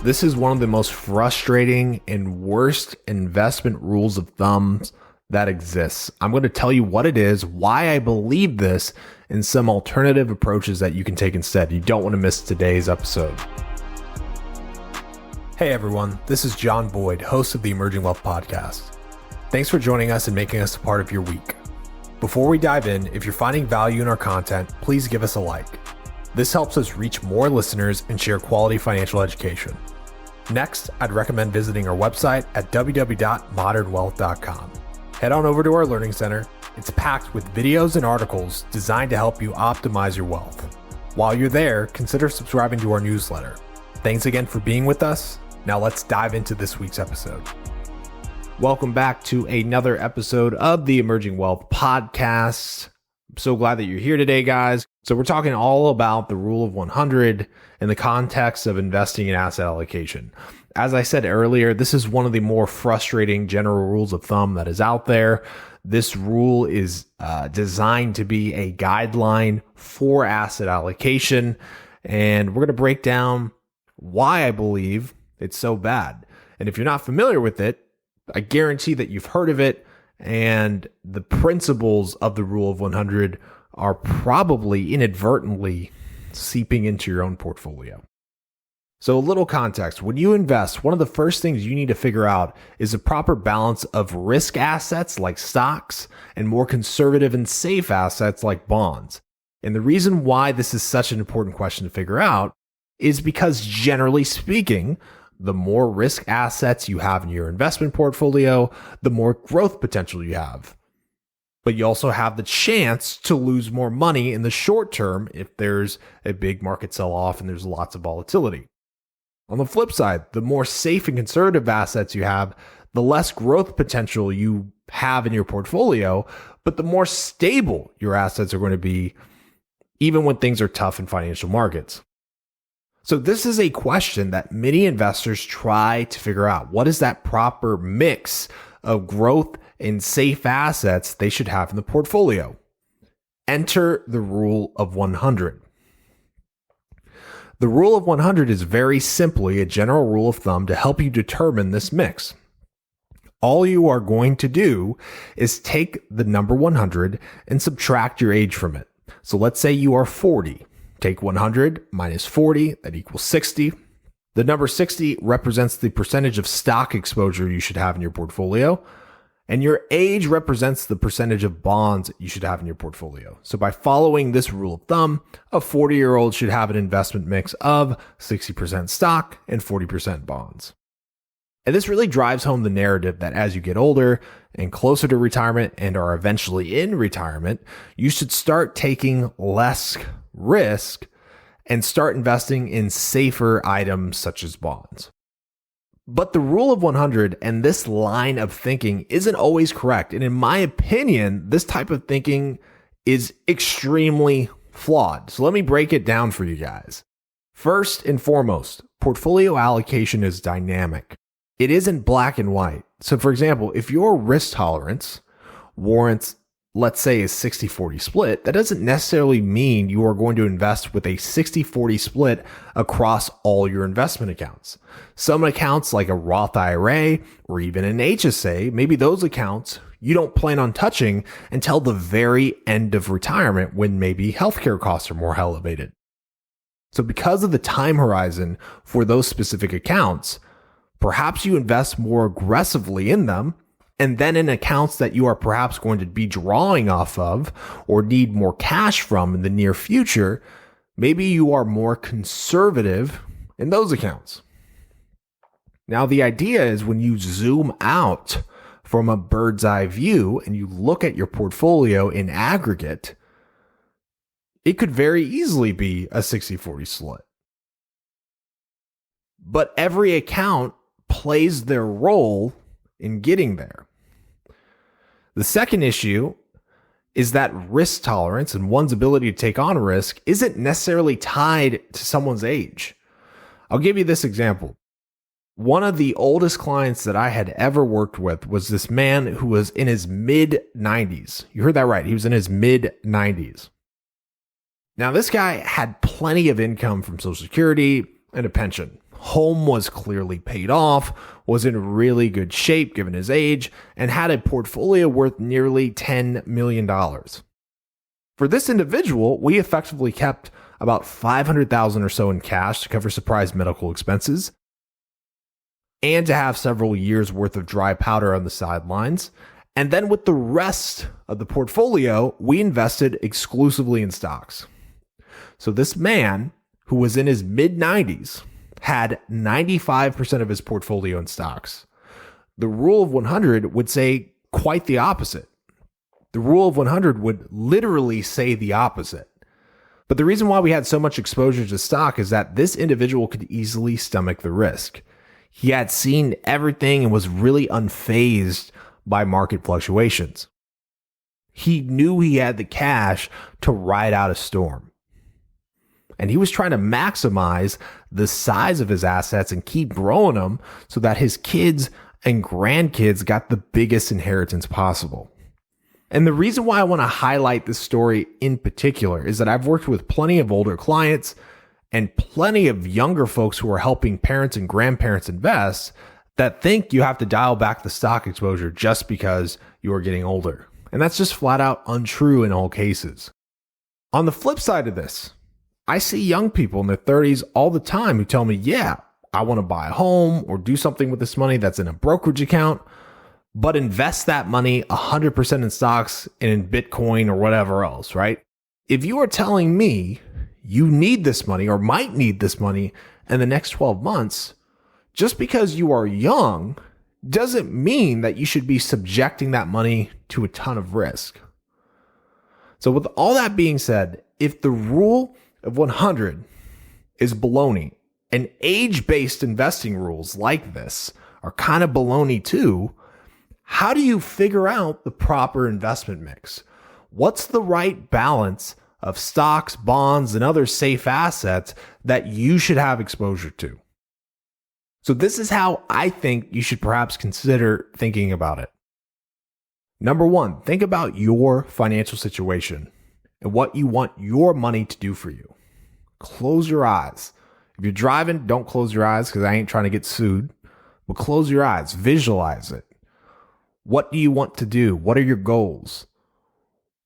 This is one of the most frustrating and worst investment rules of thumbs that exists. I'm going to tell you what it is, why I believe this, and some alternative approaches that you can take instead. You don't want to miss today's episode. Hey everyone, this is John Boyd, host of the Emerging Wealth Podcast. Thanks for joining us and making us a part of your week. Before we dive in, if you're finding value in our content, please give us a like. This helps us reach more listeners and share quality financial education. Next, I'd recommend visiting our website at www.modernwealth.com. Head on over to our Learning Center. It's packed with videos and articles designed to help you optimize your wealth. While you're there, consider subscribing to our newsletter. Thanks again for being with us. Now let's dive into this week's episode. Welcome back to another episode of the Emerging Wealth Podcast. I'm so glad that you're here today, guys. So we're talking all about the rule of 100 in the context of investing in asset allocation. As I said earlier, this is one of the more frustrating general rules of thumb that is out there. This rule is designed to be a guideline for asset allocation, and we're going to break down why I believe it's so bad. And if you're not familiar with it, I guarantee that you've heard of it, and the principles of the rule of 100 are probably inadvertently seeping into your own portfolio. So a little context. When you invest, one of the first things you need to figure out is a proper balance of risk assets like stocks and more conservative and safe assets like bonds. And the reason why this is such an important question to figure out is because, generally speaking, the more risk assets you have in your investment portfolio, the more growth potential you have. But you also have the chance to lose more money in the short term if there's a big market sell-off and there's lots of volatility. On the flip side, the more safe and conservative assets you have, the less growth potential you have in your portfolio, but the more stable your assets are going to be, even when things are tough in financial markets. So this is a question that many investors try to figure out. What is that proper mix of growth and safe assets they should have in the portfolio? Enter the rule of 100. The rule of 100 is very simply a general rule of thumb to help you determine this mix. All you are going to do is take the number 100 and subtract your age from it. So let's say you are 40. Take 100 minus 40, that equals 60. The number 60 represents the percentage of stock exposure you should have in your portfolio, and your age represents the percentage of bonds you should have in your portfolio. So by following this rule of thumb, a 40-year-old should have an investment mix of 60% stock and 40% bonds. And this really drives home the narrative that as you get older and closer to retirement and are eventually in retirement, you should start taking less risk and start investing in safer items such as bonds. But the rule of 100 and this line of thinking isn't always correct. And in my opinion, this type of thinking is extremely flawed. So let me break it down for you guys. First and foremost, portfolio allocation is dynamic. It isn't black and white. So for example, if your risk tolerance warrants, let's say, a 60-40 split, that doesn't necessarily mean you are going to invest with a 60-40 split across all your investment accounts. Some accounts like a Roth IRA or even an HSA, maybe those accounts you don't plan on touching until the very end of retirement when maybe healthcare costs are more elevated. So because of the time horizon for those specific accounts, perhaps you invest more aggressively in them, and then in accounts that you are perhaps going to be drawing off of or need more cash from in the near future, maybe you are more conservative in those accounts. Now, the idea is when you zoom out from a bird's eye view and you look at your portfolio in aggregate, it could very easily be a 60-40 split. But every account plays their role in getting there. The second issue is that risk tolerance and one's ability to take on risk isn't necessarily tied to someone's age. I'll give you this example. One of the oldest clients that I had ever worked with was this man who was in his mid-90s. You heard that right. He was in his mid-90s. Now, this guy had plenty of income from Social Security and a pension. Home was clearly paid off, was in really good shape given his age, and had a portfolio worth nearly $10 million. For this individual, we effectively kept about $500,000 or so in cash to cover surprise medical expenses and to have several years worth of dry powder on the sidelines. And then with the rest of the portfolio, we invested exclusively in stocks. So this man, who was in his mid-90s, had 95% of his portfolio in stocks. The rule of 100 would say quite the opposite. The rule of 100 would literally say the opposite. But the reason why we had so much exposure to stock is that this individual could easily stomach the risk. He had seen everything and was really unfazed by market fluctuations. He knew he had the cash to ride out a storm. And he was trying to maximize the size of his assets and keep growing them so that his kids and grandkids got the biggest inheritance possible. And the reason why I want to highlight this story in particular is that I've worked with plenty of older clients and plenty of younger folks who are helping parents and grandparents invest that think you have to dial back the stock exposure just because you are getting older. And that's just flat out untrue in all cases. On the flip side of this, I see young people in their 30s all the time who tell me, yeah, I want to buy a home or do something with this money that's in a brokerage account, but invest that money 100% in stocks and in Bitcoin or whatever else, right? If you are telling me you need this money or might need this money in the next 12 months, just because you are young doesn't mean that you should be subjecting that money to a ton of risk. So with all that being said, if the rule of 100 is baloney, and age-based investing rules like this are kind of baloney too, how do you figure out the proper investment mix? What's the right balance of stocks, bonds, and other safe assets that you should have exposure to? So this is how I think you should perhaps consider thinking about it. Number one, think about your financial situation and what you want your money to do for you. Close your eyes. If you're driving, don't close your eyes because I ain't trying to get sued. But close your eyes. Visualize it. What do you want to do? What are your goals?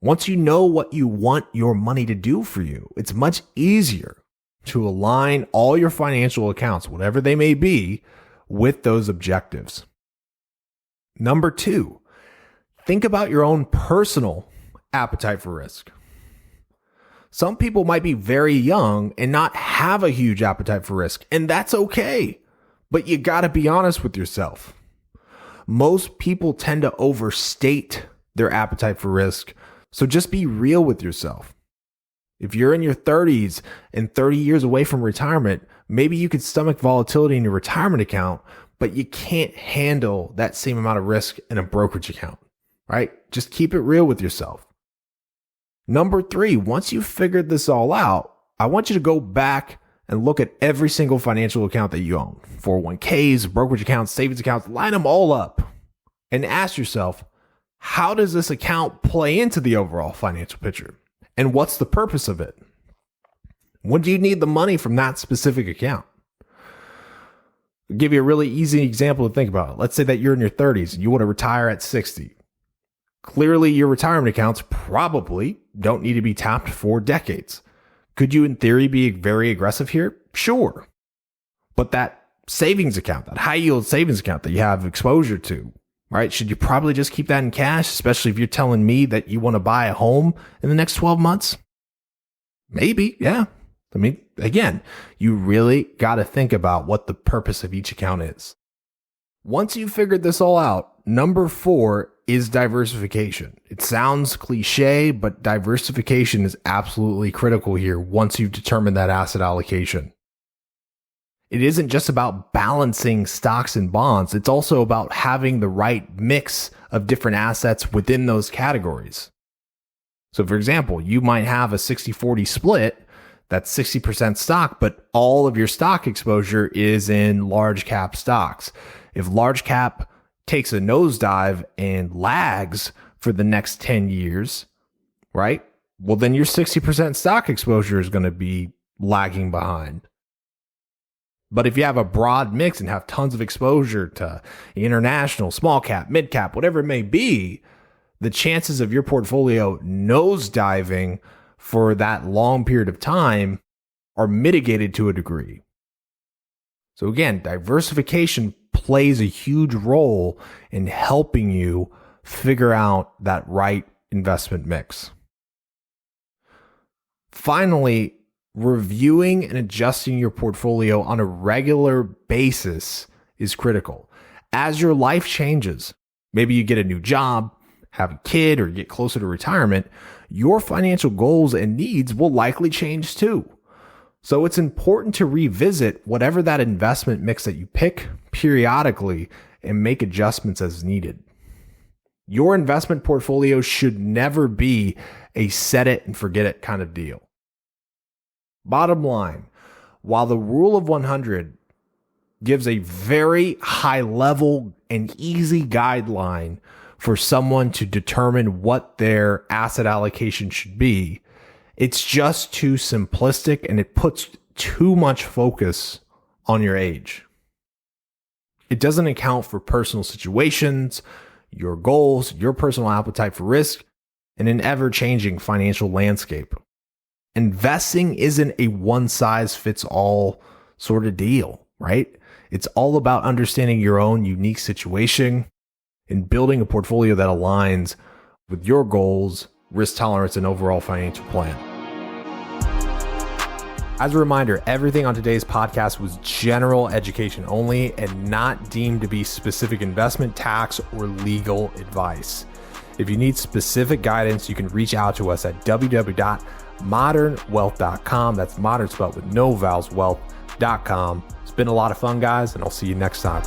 Once you know what you want your money to do for you, it's much easier to align all your financial accounts, whatever they may be, with those objectives. Number two, think about your own personal appetite for risk. Some people might be very young and not have a huge appetite for risk, and that's okay. But you got to be honest with yourself. Most people tend to overstate their appetite for risk, so just be real with yourself. If you're in your 30s and 30 years away from retirement, maybe you could stomach volatility in your retirement account, but you can't handle that same amount of risk in a brokerage account, right? Just keep it real with yourself. Number three, once you've figured this all out, I want you to go back and look at every single financial account that you own. 401ks, brokerage accounts, savings accounts, line them all up and ask yourself, how does this account play into the overall financial picture? And what's the purpose of it? When do you need the money from that specific account? I'll give you a really easy example to think about. Let's say that you're in your 30s and you want to retire at 60. Clearly, your retirement accounts probably don't need to be tapped for decades. Could you, in theory, be very aggressive here? Sure. But that savings account, that high yield savings account that you have exposure to, right? Should you probably just keep that in cash, especially if you're telling me that you want to buy a home in the next 12 months? Maybe, yeah. I mean, again, you really got to think about what the purpose of each account is. Once you've figured this all out, number four is diversification. It sounds cliche, but diversification is absolutely critical here once you've determined that asset allocation. It isn't just about balancing stocks and bonds. It's also about having the right mix of different assets within those categories. So for example, you might have a 60-40 split that's 60% stock, but all of your stock exposure is in large cap stocks. If large cap takes a nosedive and lags for the next 10 years, right? Well, then your 60% stock exposure is going to be lagging behind. But if you have a broad mix and have tons of exposure to international, small cap, mid cap, whatever it may be, the chances of your portfolio nosediving for that long period of time are mitigated to a degree. So again, diversification plays a huge role in helping you figure out that right investment mix. Finally, reviewing and adjusting your portfolio on a regular basis is critical. As your life changes, maybe you get a new job, have a kid, or get closer to retirement, your financial goals and needs will likely change too. So it's important to revisit whatever that investment mix that you pick periodically and make adjustments as needed. Your investment portfolio should never be a set it and forget it kind of deal. Bottom line, while the rule of 100 gives a very high level and easy guideline for someone to determine what their asset allocation should be, it's just too simplistic and it puts too much focus on your age. It doesn't account for personal situations, your goals, your personal appetite for risk, and an ever-changing financial landscape. Investing isn't a one-size-fits-all sort of deal, right? It's all about understanding your own unique situation and building a portfolio that aligns with your goals, risk tolerance, and overall financial plan. As a reminder, everything on today's podcast was general education only and not deemed to be specific investment, tax, or legal advice. If you need specific guidance, you can reach out to us at www.modernwealth.com. That's modern spelled with no vowels, wealth.com. It's been a lot of fun, guys, and I'll see you next time.